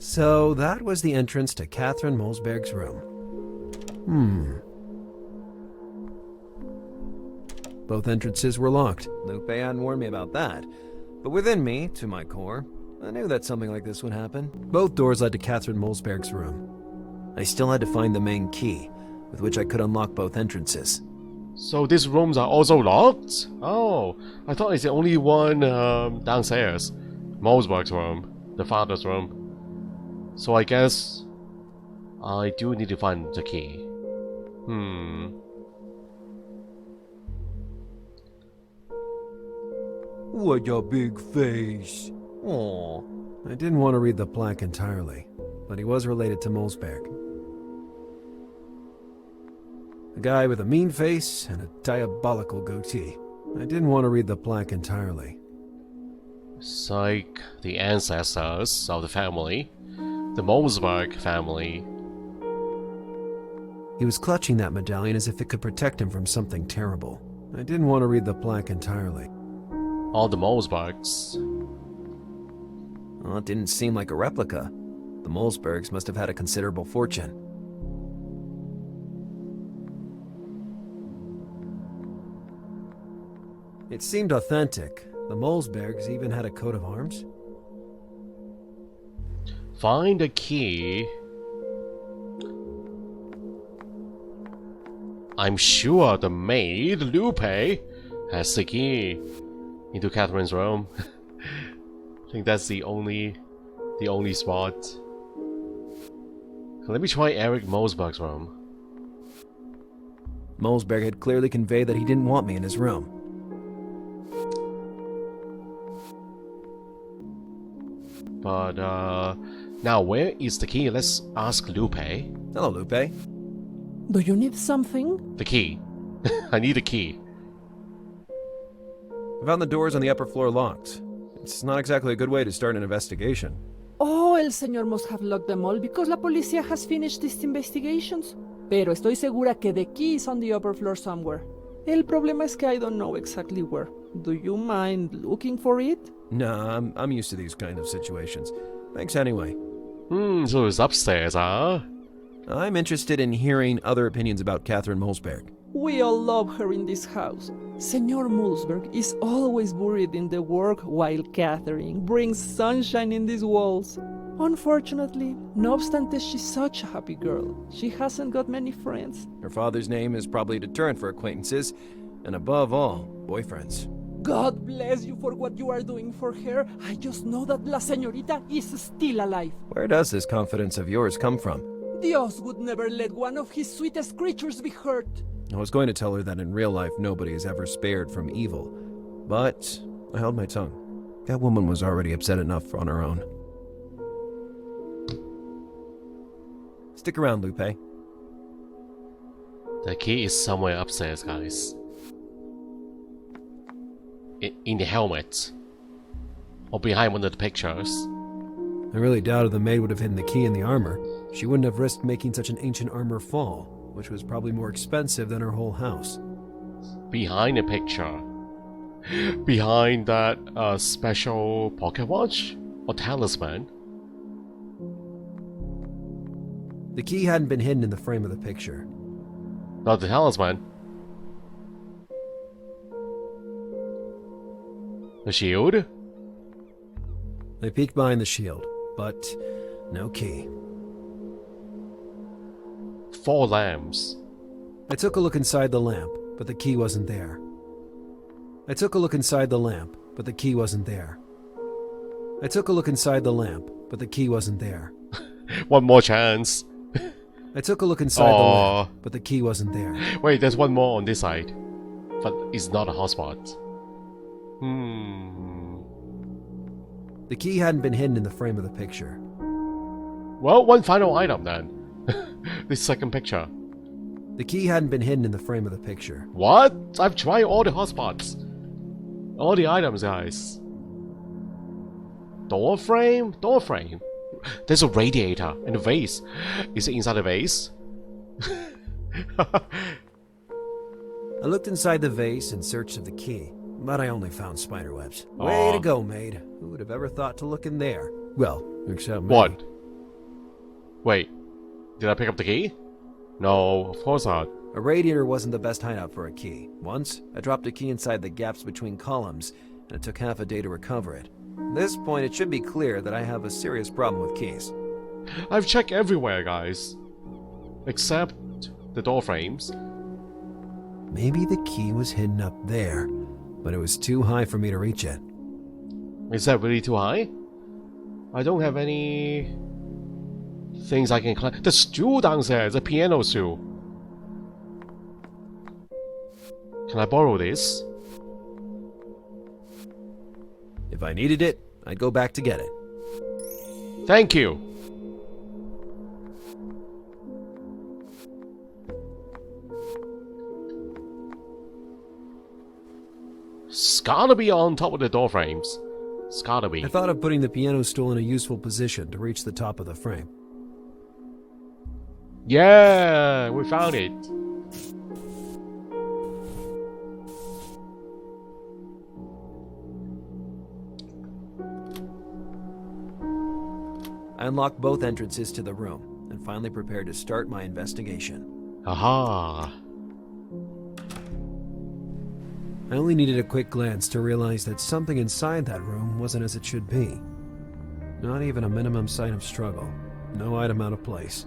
So that was the entrance to Catherine Molsberg's room. Both entrances were locked. Lupe hadn't warned me about that. But within me, to my core, I knew that something like this would happen. Both doors led to Catherine Molsberg's room. I still had to find the main key, with which I could unlock both entrances. So these rooms are also locked? Oh, I thought it's the only one downstairs. Molsberg's room, the father's room. So I guess I do need to find the key. What a big face. Aw. I didn't want to read the plaque entirely, but he was related to Molsberg. A guy with a mean face and a diabolical goatee. I didn't want to read the plaque entirely. It's like the ancestors of the family. The Molsberg family. He was clutching that medallion as if it could protect him from something terrible. I didn't want to read the plaque entirely. All the Molsbergs. Well, it didn't seem like a replica. The Molsbergs must have had a considerable fortune. It seemed authentic. The Molsbergs even had a coat of arms. Find the key. I'm sure the maid, Lupe, has the key into Catherine's room. I think that's the only spot. Let me try Eric Molsberg's room. Molsberg had clearly conveyed that he didn't want me in his room. But now where is the key? Let's ask Lupe. Hello, Lupe. Do you need something? The key. I need a key. I found the doors on the upper floor locked. It's not exactly a good way to start an investigation. Oh, el señor must have locked them all because la policía has finished these investigations. Pero estoy segura que the key is on the upper floor somewhere. El problema es que I don't know exactly where. Do you mind looking for it? Nah, I'm used to these kind of situations. Thanks anyway. So it's upstairs, huh? I'm interested in hearing other opinions about Catherine Molsberg. We all love her in this house. Senor Molsberg is always buried in the work while Catherine brings sunshine in these walls. Unfortunately, no obstante she's such a happy girl, she hasn't got many friends. Her father's name is probably a deterrent for acquaintances, and above all, boyfriends. God bless you for what you are doing for her. I just know that La Señorita is still alive. Where does this confidence of yours come from? Dios would never let one of his sweetest creatures be hurt. I was going to tell her that in real life nobody is ever spared from evil, but I held my tongue. That woman was already upset enough on her own. Stick around, Lupe. The key is somewhere upstairs, guys. In the helmet. Or behind one of the pictures. I really doubted the maid would have hidden the key in the armor. She wouldn't have risked making such an ancient armor fall, which was probably more expensive than her whole house. Behind the picture. Behind that special pocket watch? Or talisman? The key hadn't been hidden in the frame of the picture. Not the talisman. The shield? I peeked behind the shield, but no key. 4 lamps. I took a look inside the lamp, but the key wasn't there. I took a look inside the lamp, but the key wasn't there. I took a look inside the lamp, but the key wasn't there. One more chance. I took a look inside the lamp, but the key wasn't there. Wait, there's one more on this side. But it's not a hotspot. The key hadn't been hidden in the frame of the picture. Well, one final item then. This second picture. The key hadn't been hidden in the frame of the picture. What? I've tried all the hotspots. All the items, guys. Door frame? Door frame. There's a radiator in the vase. Is it inside the vase? I looked inside the vase in search of the key, but I only found spiderwebs. Way to go, maid. Who would have ever thought to look in there? Well, except me. What? Wait, did I pick up the key? No, of course not. A radiator wasn't the best hideout for a key. Once, I dropped a key inside the gaps between columns, and it took half a day to recover it. At this point, it should be clear that I have a serious problem with keys. I've checked everywhere, guys. Except the door frames. Maybe the key was hidden up there, but it was too high for me to reach it. Is that really too high? I don't have any things I can climb. The stool downstairs, a piano stool. Can I borrow this? If I needed it, I'd go back to get it. Thank you. It's gotta be on top of the door frames. It's gotta be. I thought of putting the piano stool in a useful position to reach the top of the frame. Yeah, we found it. I unlocked both entrances to the room, and finally prepared to start my investigation. Aha. I only needed a quick glance to realize that something inside that room wasn't as it should be. Not even a minimum sign of struggle. No item out of place.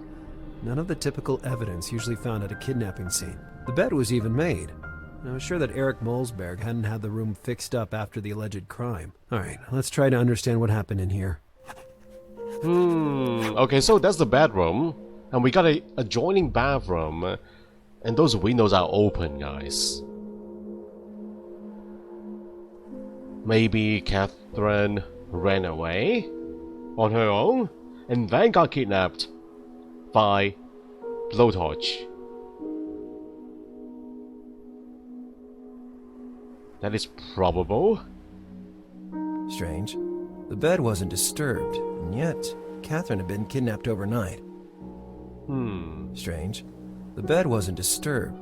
None of the typical evidence usually found at a kidnapping scene. The bed was even made. I was sure that Eric Molsberg hadn't had the room fixed up after the alleged crime. Alright, let's try to understand what happened in here. Okay, so that's the bedroom. And we got a adjoining bathroom. And those windows are open, guys. Maybe Catherine ran away on her own and then got kidnapped by Blowtorch. That is probable. Strange. The bed wasn't disturbed, and yet Catherine had been kidnapped overnight. Strange. The bed wasn't disturbed.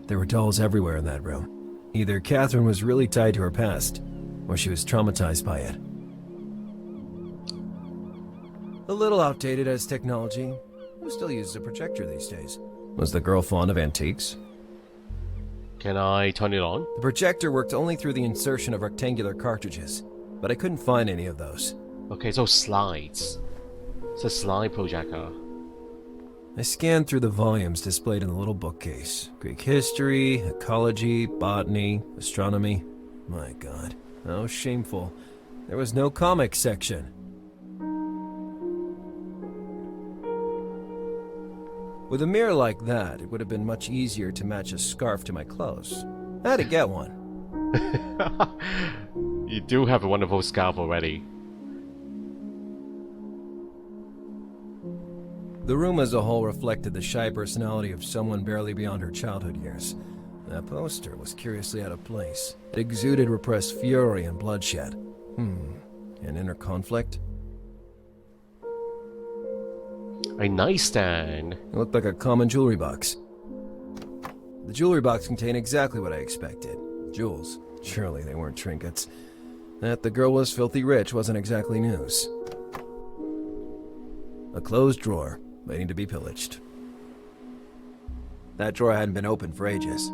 There were dolls everywhere in that room. Either Catherine was really tied to her past, or she was traumatized by it. A little outdated as technology. Who still uses a projector these days? Was the girl fond of antiques? Can I turn it on? The projector worked only through the insertion of rectangular cartridges, but I couldn't find any of those. Okay, so slides. It's a slide projector. I scanned through the volumes displayed in the little bookcase. Greek history, ecology, botany, astronomy. My God, how shameful. There was no comics section. With a mirror like that, it would have been much easier to match a scarf to my clothes. I had to get one. You do have a wonderful scarf already. The room as a whole reflected the shy personality of someone barely beyond her childhood years. That poster was curiously out of place. It exuded repressed fury and bloodshed. An inner conflict? A nightstand. It looked like a common jewelry box. The jewelry box contained exactly what I expected. Jewels. Surely they weren't trinkets. That the girl was filthy rich wasn't exactly news. A closed drawer, waiting to be pillaged. That drawer hadn't been opened for ages.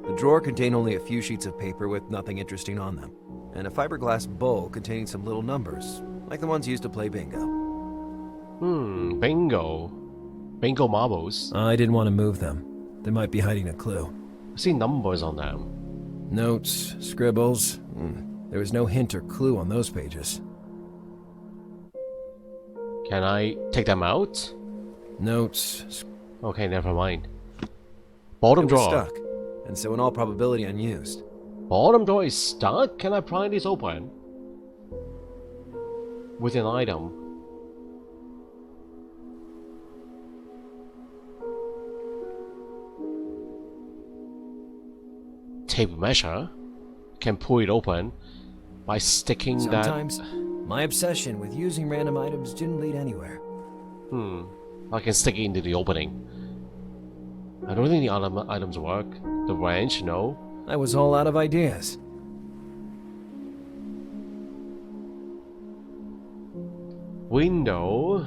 The drawer contained only a few sheets of paper with nothing interesting on them, and a fiberglass bowl containing some little numbers, like the ones used to play bingo. Bingo. Bingo marbles. I didn't want to move them. They might be hiding a clue. I see numbers on them. Notes, scribbles. There was no hint or clue on those pages. Can I take them out? Notes. Okay, never mind. Bottom It was drawer. stuck, and so in all probability unused. Bottom drawer is stuck? Can I pry this open? With an item. Tape measure? Can pull it open by sticking Sometimes, my obsession with using random items didn't lead anywhere. I can stick it into the opening. I don't think the other items work. The wrench, no. I was all out of ideas. Window.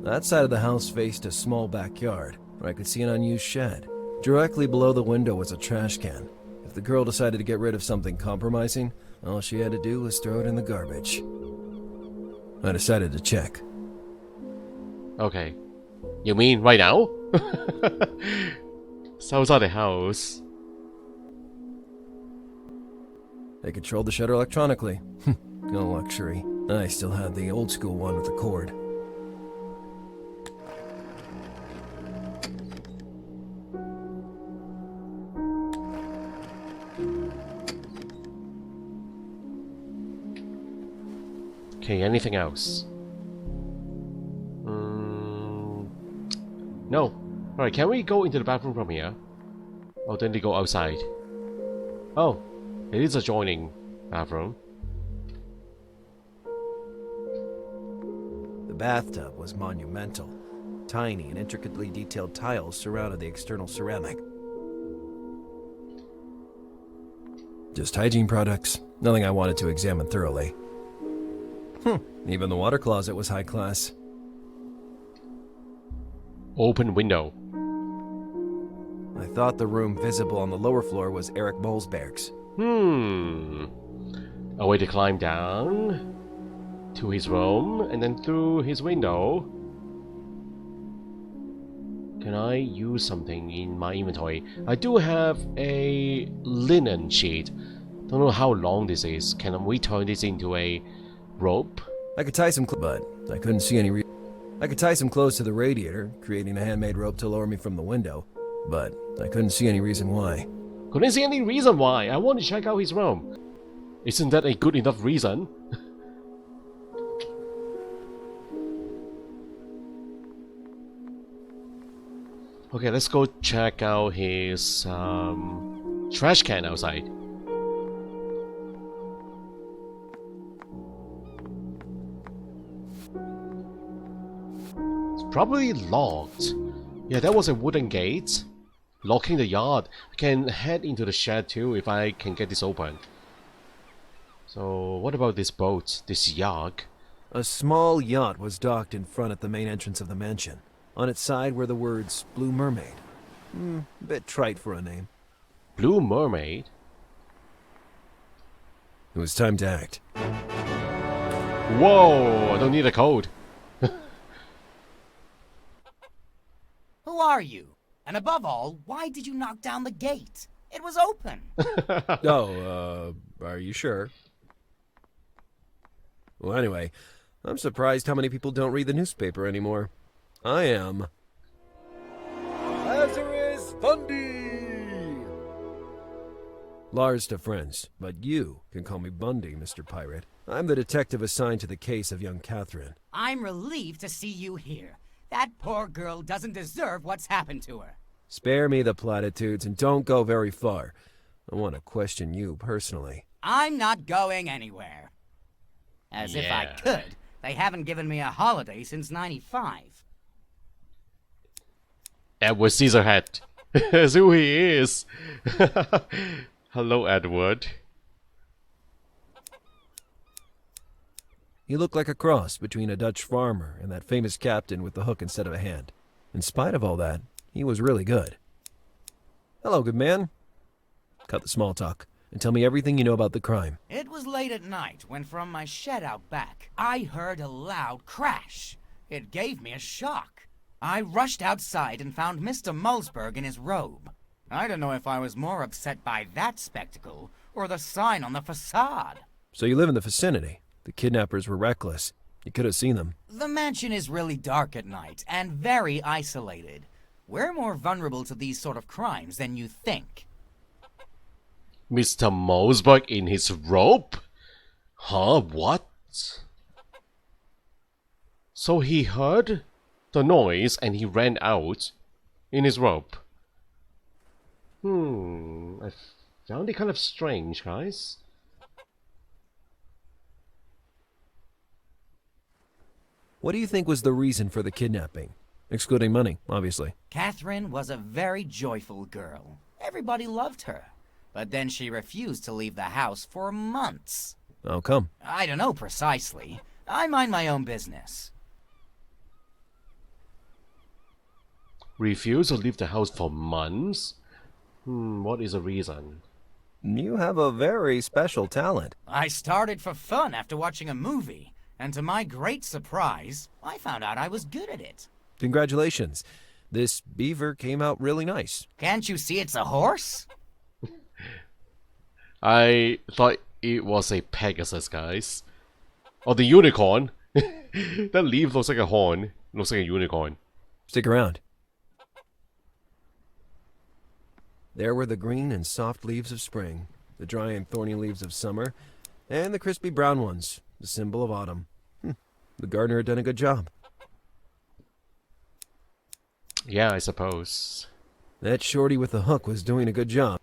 That side of the house faced a small backyard, where I could see an unused shed. Directly below the window was a trash can. If the girl decided to get rid of something compromising, all she had to do was throw it in the garbage. I decided to check. Okay. You mean right now? So outside the house. They controlled the shutter electronically. No luxury. I still had the old school one with the cord. Okay, anything else? No. Alright, can we go into the bathroom from here? Oh, then they go outside. Oh, it is adjoining bathroom. The bathtub was monumental. Tiny and intricately detailed tiles surrounded the external ceramic. Just hygiene products. Nothing I wanted to examine thoroughly. Even the water closet was high class. Open window. I thought the room visible on the lower floor was Eric Molsberg's. A way to climb down to his room and then through his window. Can I use something in my inventory? I do have a linen sheet. Don't know how long this is. Can we turn this into a rope? I could tie some but I couldn't see any I could tie some clothes to the radiator, creating a handmade rope to lower me from the window, but I couldn't see any reason why. Couldn't see any reason why. I want to check out his room. Isn't that a good enough reason? Okay, let's go check out his trash can outside. It's probably locked. Yeah, that was a wooden gate. Locking the yard. I can head into the shed too if I can get this open. So, what about this boat? This yacht? A small yacht was docked in front at the main entrance of the mansion. On its side were the words Blue Mermaid. A bit trite for a name. Blue Mermaid? It was time to act. Whoa! I don't need a code. Who are you? And above all, why did you knock down the gate? It was open. Are you sure? Well, anyway, I'm surprised how many people don't read the newspaper anymore. I am. Lazarus Bundy! Lars to friends, but you can call me Bundy, Mr. Pirate. I'm the detective assigned to the case of young Catherine. I'm relieved to see you here. That poor girl doesn't deserve what's happened to her. Spare me the platitudes and don't go very far. I want to question you personally. I'm not going anywhere. As if I could. They haven't given me a holiday since '95. Edward Scissorhands. That's who he is. Hello, Edward. You look like a cross between a Dutch farmer and that famous captain with the hook instead of a hand. In spite of all that, he was really good. Hello, good man. Cut the small talk and tell me everything you know about the crime. It was late at night when from my shed out back, I heard a loud crash. It gave me a shock. I rushed outside and found Mr. Mulsberg in his robe. I don't know if I was more upset by that spectacle or the sign on the facade. So you live in the vicinity. The kidnappers were reckless. You could have seen them. The mansion is really dark at night and very isolated. We're more vulnerable to these sort of crimes than you think. Mr. Mulsberg in his robe? Huh? What? So he heard the noise and he ran out in his robe. I found it kind of strange, guys. What do you think was the reason for the kidnapping? Excluding money, obviously. Catherine was a very joyful girl. Everybody loved her. But then she refused to leave the house for months. How come? I don't know precisely. I mind my own business. Refuse to leave the house for months? What is the reason? You have a very special talent. I started for fun after watching a movie, and to my great surprise, I found out I was good at it. Congratulations. This beaver came out really nice. Can't you see it's a horse? I thought it was a Pegasus, guys. Or the unicorn. That leaf looks like a horn. Looks like a unicorn. Stick around. There were the green and soft leaves of spring, the dry and thorny leaves of summer, and the crispy brown ones, the symbol of autumn. The gardener had done a good job. Yeah, I suppose. That shorty with the hook was doing a good job.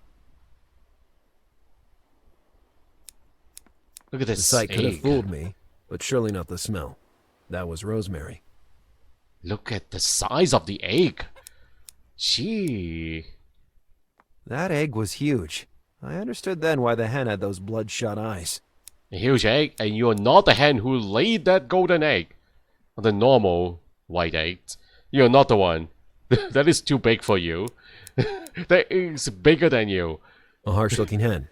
Look at The this sight could have egg. fooled me, but surely not the smell. That was rosemary. Look at the size of the egg. Gee. That egg was huge. I understood then why the hen had those bloodshot eyes. A huge egg, and you're not the hen who laid that golden egg. The normal white egg. You're not the one. That is too big for you. That is bigger than you. A harsh-looking hen.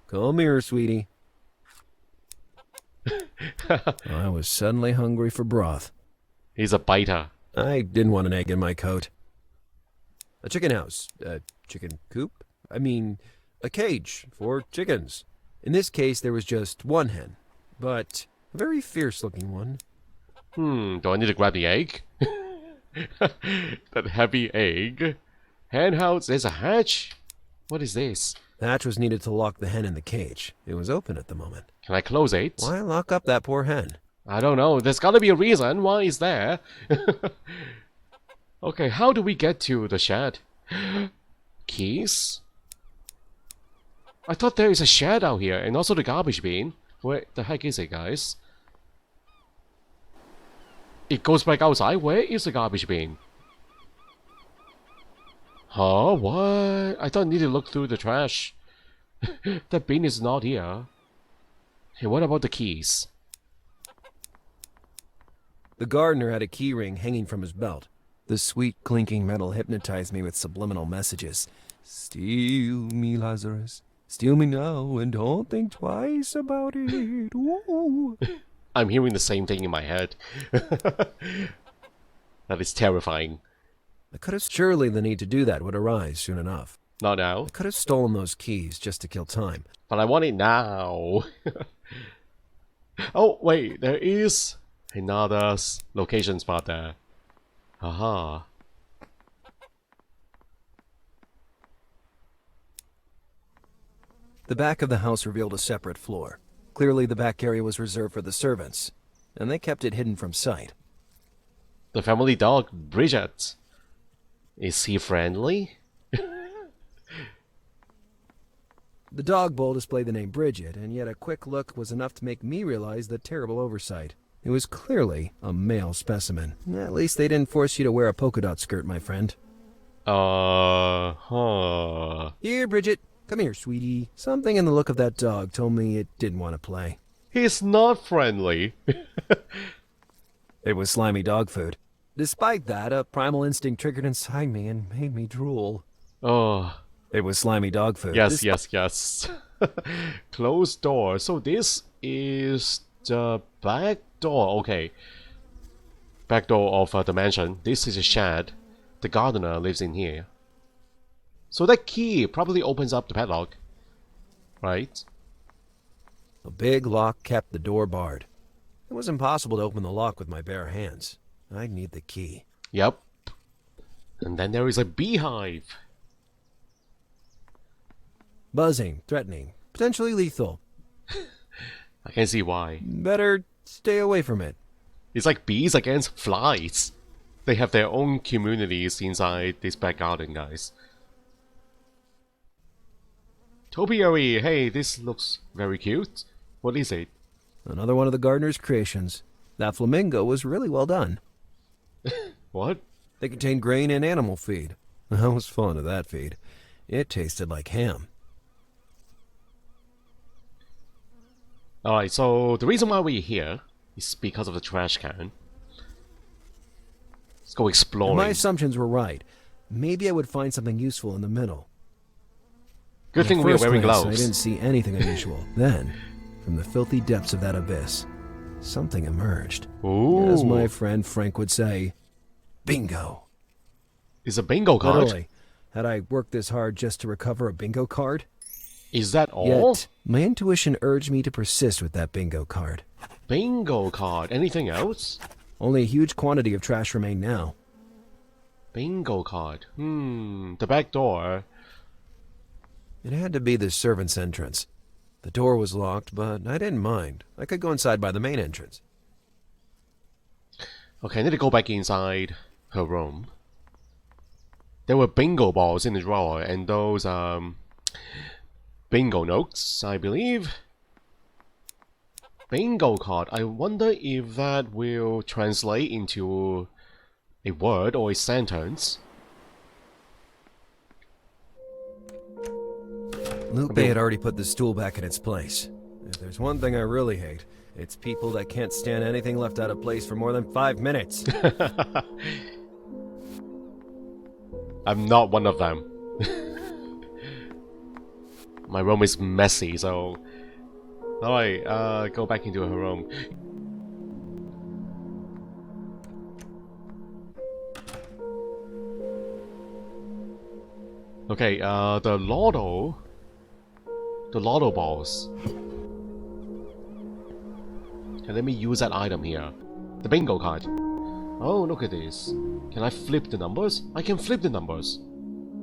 Come here, sweetie. I was suddenly hungry for broth. He's a biter. I didn't want an egg in my coat. A chicken house. A chicken coop? I mean, a cage for chickens. In this case, there was just one hen, but a very fierce-looking one. Do I need to grab the egg? That heavy egg. Hen house, there's a hatch? What is this? The hatch was needed to lock the hen in the cage. It was open at the moment. Can I close it? Why lock up that poor hen? I don't know. There's gotta be a reason. Why is there? Okay, how do we get to the shed? Keys? I thought there is a shed out here, and also the garbage bin. Where the heck is it, guys? It goes back outside. Where is the garbage bin? Huh? What? I thought I needed to look through the trash. That bin is not here. Hey, what about the keys? The gardener had a key ring hanging from his belt. The sweet clinking metal hypnotized me with subliminal messages. Steal me, Lazarus. Steal me now and don't think twice about it. Ooh. I'm hearing the same thing in my head. That is terrifying. I could have surely the need to do that would arise soon enough. Not now, I could have stolen those keys just to kill time. but I want it now. Oh, wait, there is another location spot there. Aha. The back of the house revealed a separate floor. Clearly the back area was reserved for the servants, and they kept it hidden from sight. The family dog, Bridget. Is he friendly? The dog bowl displayed the name Bridget, and yet a quick look was enough to make me realize the terrible oversight. It was clearly a male specimen. At least they didn't force you to wear a polka dot skirt, my friend. Huh. Here, Bridget. Come here, sweetie. Something in the look of that dog told me it didn't want to play. He's not friendly. It was slimy dog food. Despite that, a primal instinct triggered inside me and made me drool. Oh. It was slimy dog food. Yes, yes. Closed door. So this is the back door. Okay. Back door of the mansion. This is a shed. The gardener lives in here. So that key probably opens up the padlock. Right? A big lock kept the door barred. It was impossible to open the lock with my bare hands. I'd need the key. Yep. And then there is a beehive. Buzzing, threatening, potentially lethal. I can see why. Better stay away from it. It's like bees against flies. They have their own communities inside this back garden, guys. Topiary, hey, this looks very cute. What is it? Another one of the gardener's creations. That flamingo was really well done. What? They contained grain and animal feed. I was fond of that feed. It tasted like ham. Alright, so the reason why we're here is because of the trash can. Let's go If exploring. my assumptions were right, maybe I would find something useful in the middle. Good At thing we are first wearing glance, gloves. I didn't see anything unusual. Then, from the filthy depths of that abyss, something emerged. Ooh. As my friend Frank would say, bingo. It's a bingo card. Literally, had I worked this hard just to recover a bingo card? Is that all? Yet, my intuition urged me to persist with that bingo card. Bingo card. Anything else? Only a huge quantity of trash remained now. Bingo card. The back door. It had to be the servant's entrance. The door was locked, but I didn't mind. I could go inside by the main entrance. Okay, I need to go back inside her room. There were bingo balls in the drawer and those bingo notes, I believe. Bingo card. I wonder if that will translate into a word or a sentence. Lupe had already put the stool back in its place. If there's one thing I really hate, it's people that can't stand anything left out of place for more than 5 minutes. I'm not one of them. My room is messy, so... Alright, go back into her room. Okay, the lotto balls. Okay, let me use that item here. The bingo card. Oh, look at this. Can I flip the numbers? I can flip the numbers.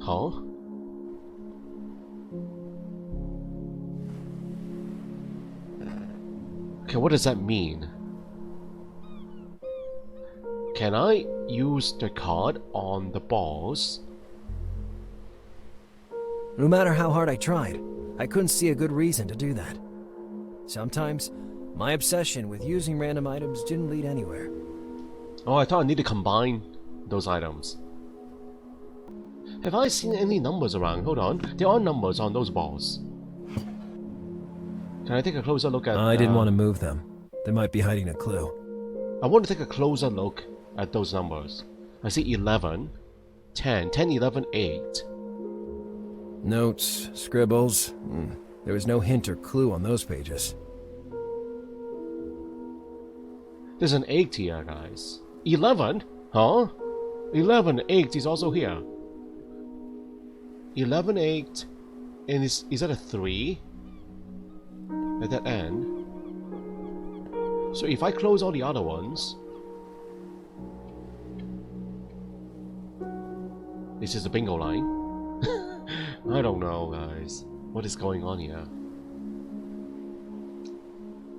Huh? Okay, what does that mean? Can I use the card on the balls? No matter how hard I tried, I couldn't see a good reason to do that. Sometimes, my obsession with using random items didn't lead anywhere. Oh, I thought I need to combine those items. Have I seen any numbers around? Hold on. There are numbers on those balls. Can I take a closer look at... I didn't want to move them. They might be hiding a clue. I want to take a closer look at those numbers. I see 11, 10, 10, 11, 8. Notes, scribbles. There was no hint or clue on those pages. There's an 8 here, guys. 11? Huh? 11, 8 is also here. 11, 8. And is that a 3? At that end? So if I close all the other ones... This is the bingo line. I don't know, guys. What is going on here?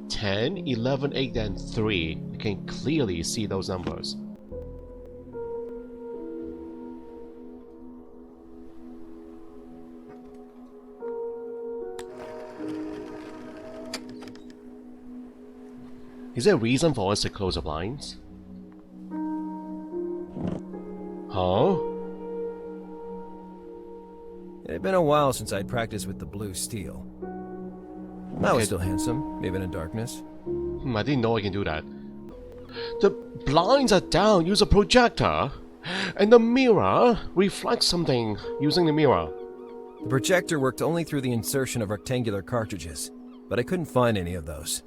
10, 11, 8, and 3. You can clearly see those numbers. Is there a reason for us to close the blinds? Huh? It had been a while since I'd practiced with the blue steel. I was still handsome, even in darkness. I didn't know I can do that. The blinds are down. Use a projector. And the mirror reflects something using the mirror. The projector worked only through the insertion of rectangular cartridges, but I couldn't find any of those.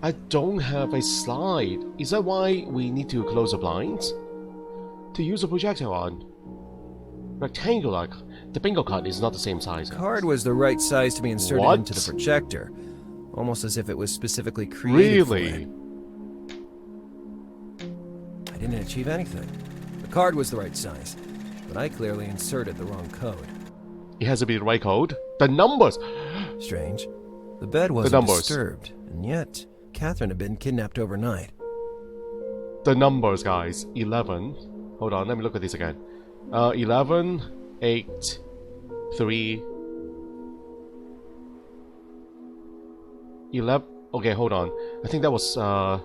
I don't have a slide. Is that why we need to close the blinds? To use a projector on. Rectangular. The bingo card is not the same size. The card was the right size to be inserted What? into the projector, almost as if it was specifically created for Really? it. I didn't achieve anything. The card was the right size, but I clearly inserted the wrong code. It has to be the right code. The numbers! Strange. The bed wasn't numbers. disturbed, and yet Catherine had been kidnapped overnight. The numbers, guys. 11. Hold on, let me look at this again. 11, 8, 3. 11. Okay, hold on. I think that was a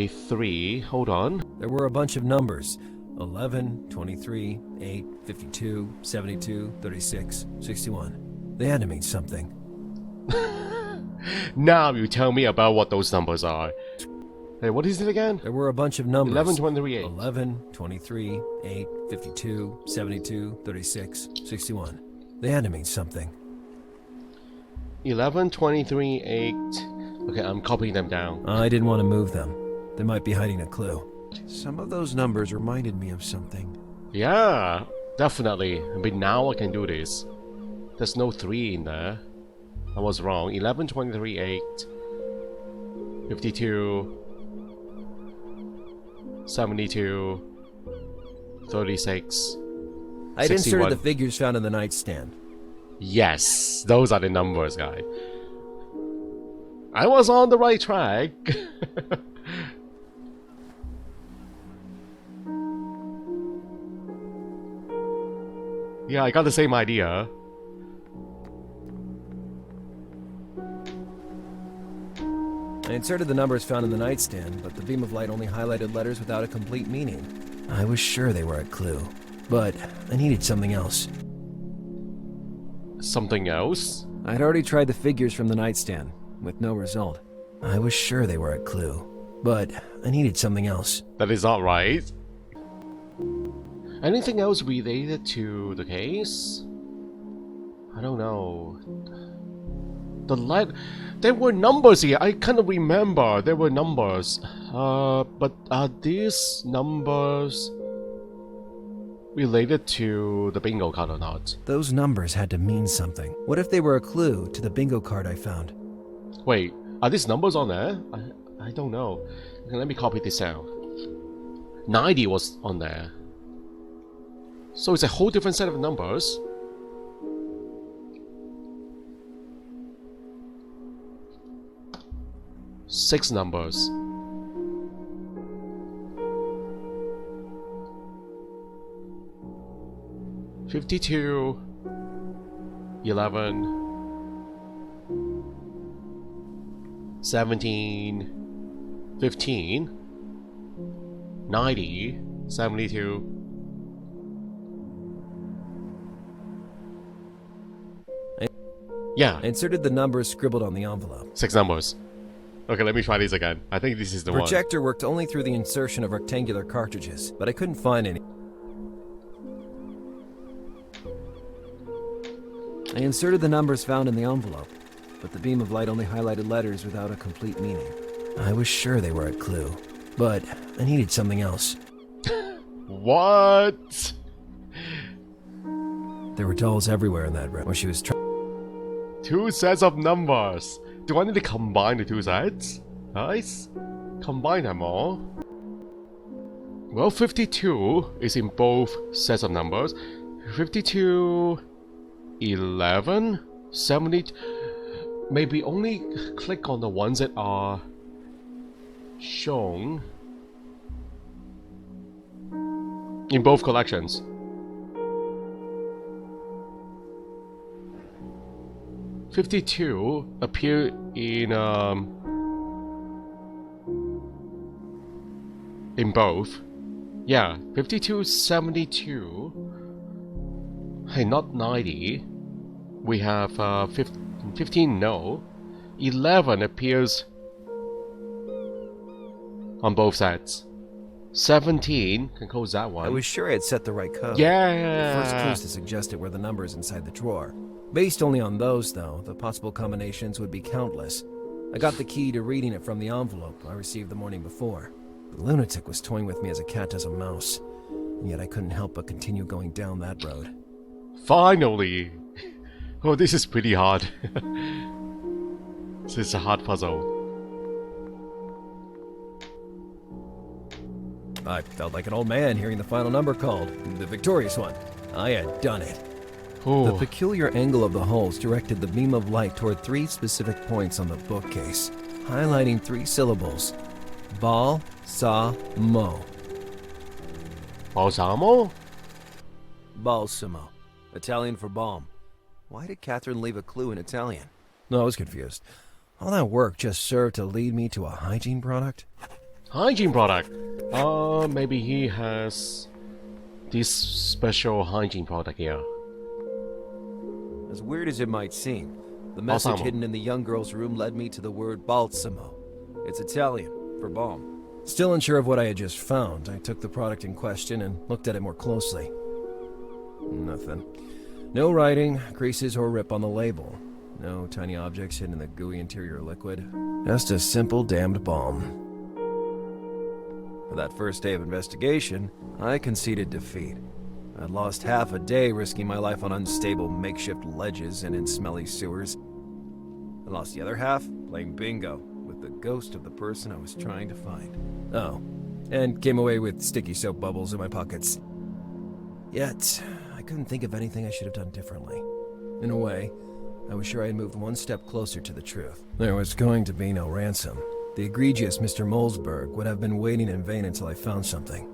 3. Hold on. There were a bunch of numbers. 11, 23, 8, 52, 72, 36, 61. They had to mean something. Now you tell me about what those numbers are. Hey, what is it again? There were a bunch of numbers. 11, 23, 8. 11, 23, 8, 52, 72, 36, 61. They had to mean something. 11, 23, 8. Okay, I'm copying them down. I didn't want to move them. They might be hiding a clue. Some of those numbers reminded me of something. Yeah, definitely. But now I can do this. There's no 3 in there. I was wrong. 11, 23, 8. 52. 72. 36. I'd 61. inserted the figures found in the nightstand. Yes, those are the numbers, guy. I was on the right track. Yeah, I got the same idea. I inserted the numbers found in the nightstand, but the beam of light only highlighted letters without a complete meaning. I was sure they were a clue, but I needed something else. Something else? I'd already tried the figures from the nightstand, with no result. I was sure they were a clue, but I needed something else. That is not right. Anything else related to the case? I don't know. The light... There were numbers here. I kind of remember there were numbers. But are these numbers related to the bingo card or not? Those numbers had to mean something. What if they were a clue to the bingo card I found? Wait, are these numbers on there? I don't know. Okay, let me copy this out. 90 was on there. So it's a whole different set of numbers. Six numbers. $52, 11, 17, 15, 90, 72. Yeah, I inserted the numbers scribbled on the envelope. 6 numbers. Okay, let me try these again. I think this is the The one. projector worked only through the insertion of rectangular cartridges, but I couldn't find any. I inserted the numbers found in the envelope, but the beam of light only highlighted letters without a complete meaning. I was sure they were a clue, but I needed something else. What? There were dolls everywhere in that room where she was trying. 2 sets of numbers. Do I need to combine the 2 sets? Nice. Combine them all. Well, 52 is in both sets of numbers. 52, 11, 70. Maybe only click on the ones that are shown in both collections. $52 appear in both. Yeah, 52, 72. Hey, not 90. We have 15, no. 11 appears on both sets. 17 can close that one. I was sure I had set the right code. Yeah. The first clues to suggest it were the numbers inside the drawer. Based only on those, though, the possible combinations would be countless. I got the key to reading it from the envelope I received the morning before. The lunatic was toying with me as a cat does a mouse, and yet I couldn't help but continue going down that road. Finally! Oh, this is pretty hard. This is a hard puzzle. I felt like an old man hearing the final number called, the victorious one. I had done it. The Oh, peculiar angle of the holes directed the beam of light toward 3 specific points on the bookcase, highlighting 3 syllables. Bal, sa, mo. Balsamo? Balsamo. Italian for balm. Why did Catherine leave a clue in Italian? No, I was confused. All that work just served to lead me to a hygiene product? Hygiene product. Maybe he has this special hygiene product here. As weird as it might seem, The message Balsamo. hidden in the young girl's room led me to the word balsamo. It's Italian for balm. Still unsure of what I had just found, I took the product in question and looked at it more closely. Nothing. No writing, creases, or rip on the label. No tiny objects hidden in the gooey interior liquid. Just a simple damned balm. For that first day of investigation, I conceded defeat. I'd lost half a day risking my life on unstable makeshift ledges and in smelly sewers. I lost the other half playing bingo with the ghost of the person I was trying to find. Oh, and came away with sticky soap bubbles in my pockets. Yet, I couldn't think of anything I should have done differently. In a way, I was sure I had moved one step closer to the truth. There was going to be no ransom. The egregious Mr. Molesberg would have been waiting in vain until I found something.